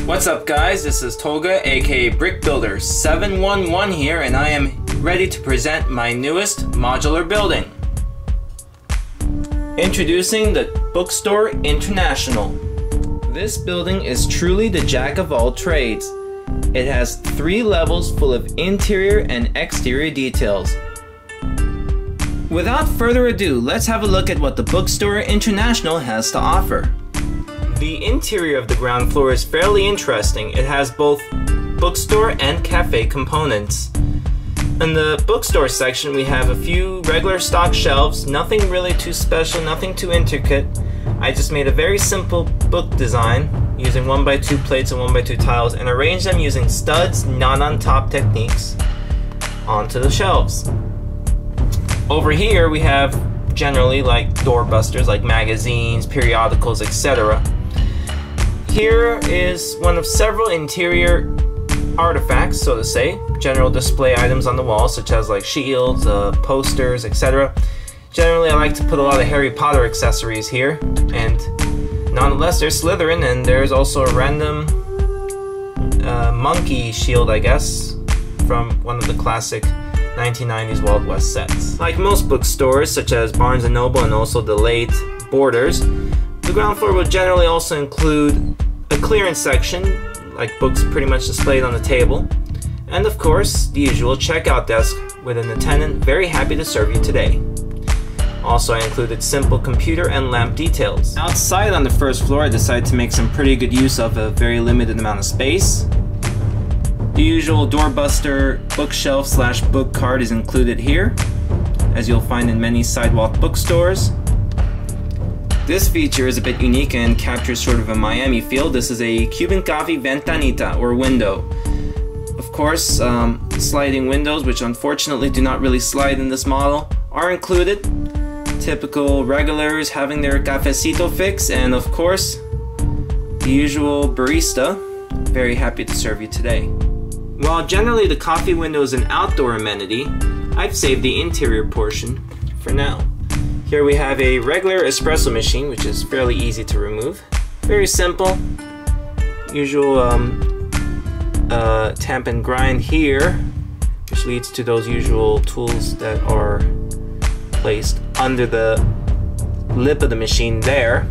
What's up guys, this is Toga aka Brick Builder 711 here, and I am ready to present my newest modular building. Introducing the Bookstore International. This building is truly the jack of all trades. It has 3 levels full of interior and exterior details. Without further ado, let's have a look at what the Bookstore International has to offer. The interior of the ground floor is fairly interesting. It has both bookstore and cafe components. In the bookstore section, we have a few regular stock shelves, nothing really too special, nothing too intricate. I just made a very simple book design using 1x2 plates and 1x2 tiles and arranged them using studs, not on top techniques onto the shelves. Over here we have generally like doorbusters like magazines, periodicals, etc. Here is one of several interior artifacts, so to say, general display items on the wall, such as like shields, posters, etc. Generally, I like to put a lot of Harry Potter accessories here, and nonetheless, there's Slytherin, and there's also a random monkey shield, I guess, from one of the classic 1990s Wild West sets. Like most bookstores, such as Barnes & Noble and also the late Borders, the ground floor will generally also include a clearance section, like books pretty much displayed on the table, and of course, the usual checkout desk with an attendant very happy to serve you today. Also, I included simple computer and lamp details. Outside on the first floor, I decided to make some pretty good use of a very limited amount of space. The usual doorbuster bookshelf slash book cart is included here, as you'll find in many sidewalk bookstores. This feature is a bit unique and captures sort of a Miami feel. This is a Cuban coffee ventanita, or window. Of course, sliding windows, which unfortunately do not really slide in this model, are included. Typical regulars having their cafecito fix, and of course, the usual barista, very happy to serve you today. While generally the coffee window is an outdoor amenity, I've saved the interior portion for now. Here we have a regular espresso machine, which is fairly easy to remove. Very simple. Usual tamp and grind here, which leads to those usual tools that are placed under the lip of the machine there,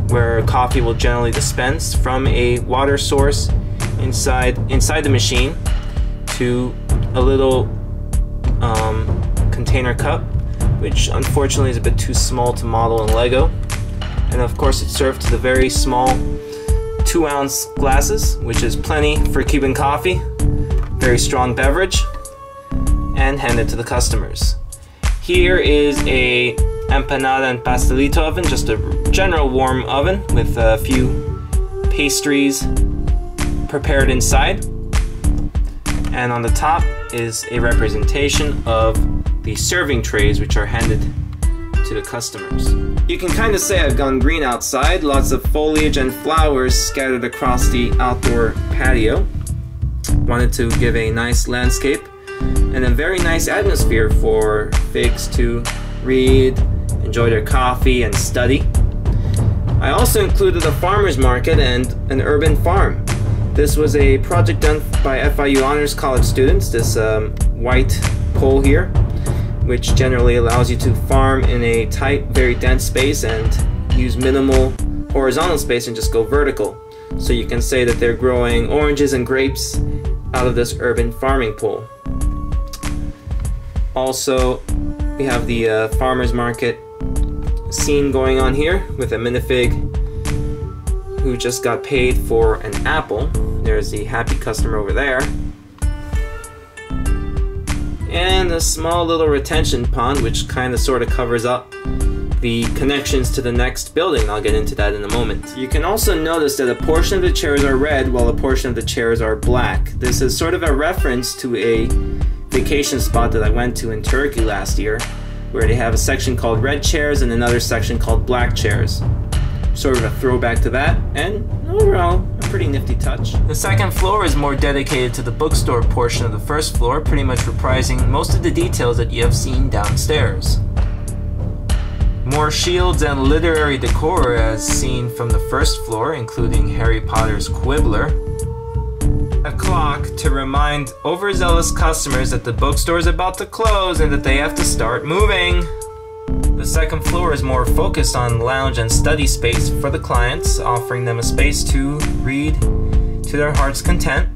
where coffee will generally dispense from a water source inside the machine to a little container cup, which unfortunately is a bit too small to model in Lego. And of course it's served to the very small 2-ounce glasses, which is plenty for Cuban coffee, very strong beverage, and handed to the customers. Here is a empanada and pastelito oven, just a general warm oven with a few pastries prepared inside. And on the top is a representation of the serving trays, which are handed to the customers. You can kind of say I've gone green outside, lots of foliage and flowers scattered across the outdoor patio. Wanted to give a nice landscape and a very nice atmosphere for figs to read, enjoy their coffee, and study. I also included a farmer's market and an urban farm. This was a project done by FIU Honors College students, this white pole here, which generally allows you to farm in a tight, very dense space and use minimal horizontal space and just go vertical. So you can say that they're growing oranges and grapes out of this urban farming pole. Also, we have the farmer's market scene going on here with a minifig who just got paid for an apple. There's the happy customer over there. And a small little retention pond, which kind of sort of covers up the connections to the next building. I'll get into that in a moment. You can also notice that a portion of the chairs are red while a portion of the chairs are black. This is sort of a reference to a vacation spot that I went to in Turkey last year, where they have a section called red chairs and another section called black chairs. Sort of a throwback to that, and overall, a pretty nifty touch. The second floor is more dedicated to the bookstore portion of the first floor, pretty much reprising most of the details that you have seen downstairs. More shields and literary decor as seen from the first floor, including Harry Potter's Quibbler. A clock to remind overzealous customers that the bookstore is about to close and that they have to start moving. The second floor is more focused on lounge and study space for the clients, offering them a space to read to their heart's content.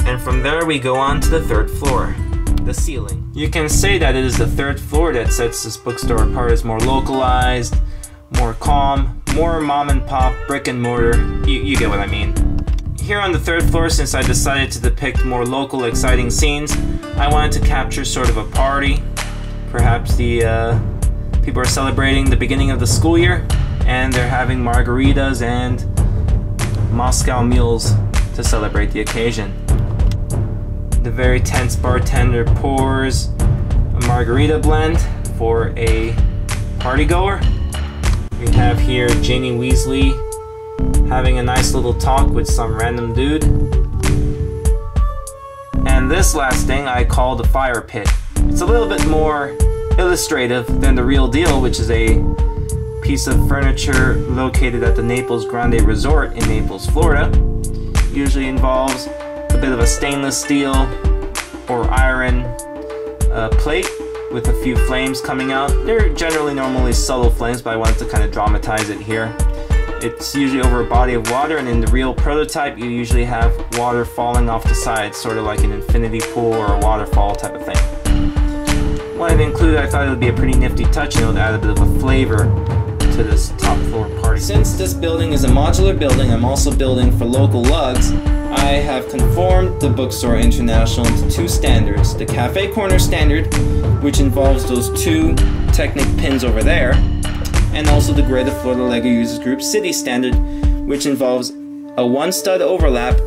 And from there we go on to the third floor, the ceiling. You can say that it is the third floor that sets this bookstore apart as more localized, more calm, more mom and pop, brick and mortar. You get what I mean. Here on the third floor, since I decided to depict more local exciting scenes, I wanted to capture sort of a party. Perhaps the people are celebrating the beginning of the school year and they're having margaritas and Moscow mules to celebrate the occasion. The very tense bartender pours a margarita blend for a party goer. We have here Ginny Weasley having a nice little talk with some random dude. And this last thing I call the fire pit. It's a little bit more illustrative than the real deal, which is a piece of furniture located at the Naples Grande Resort in Naples, Florida. Usually involves a bit of a stainless steel or iron plate with a few flames coming out. They're generally normally subtle flames, but I wanted to kind of dramatize it here. It's usually over a body of water, and in the real prototype you usually have water falling off the sides, sort of like an infinity pool or a waterfall type of thing. When I've included, I thought it would be a pretty nifty touch, and it would add a bit of a flavor to this top floor party. Since this building is a modular building, I'm also building for local lugs. I have conformed the Bookstore International to two standards. The Café Corner standard, which involves those two Technic pins over there, and also the Greater Florida LEGO Users Group City standard, which involves a one stud overlap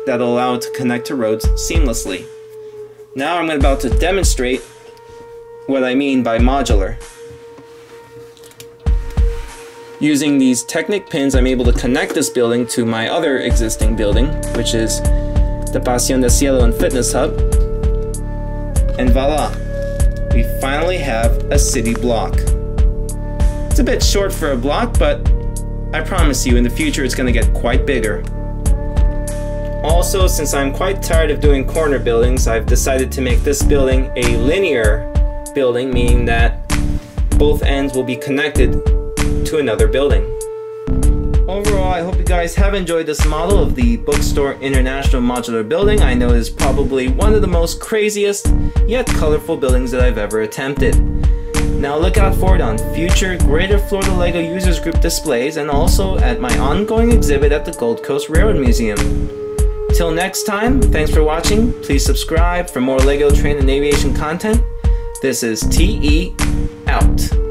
that'll allow it to connect to roads seamlessly. Now I'm about to demonstrate what I mean by modular. Using these Technic pins, I'm able to connect this building to my other existing building, which is the Pasión de Cielo and Fitness Hub. And voila! We finally have a city block. It's a bit short for a block, but I promise you in the future it's going to get quite bigger. Also, since I'm quite tired of doing corner buildings, I've decided to make this building a linear building, meaning that both ends will be connected to another building. Overall, I hope you guys have enjoyed this model of the Bookstore International modular building. I know it is probably one of the most craziest yet colorful buildings that I've ever attempted. Now look out for it on future Greater Florida LEGO Users Group displays and also at my ongoing exhibit at the Gold Coast Railroad Museum. Till next time, thanks for watching. Please subscribe for more LEGO train and aviation content. This is TE out.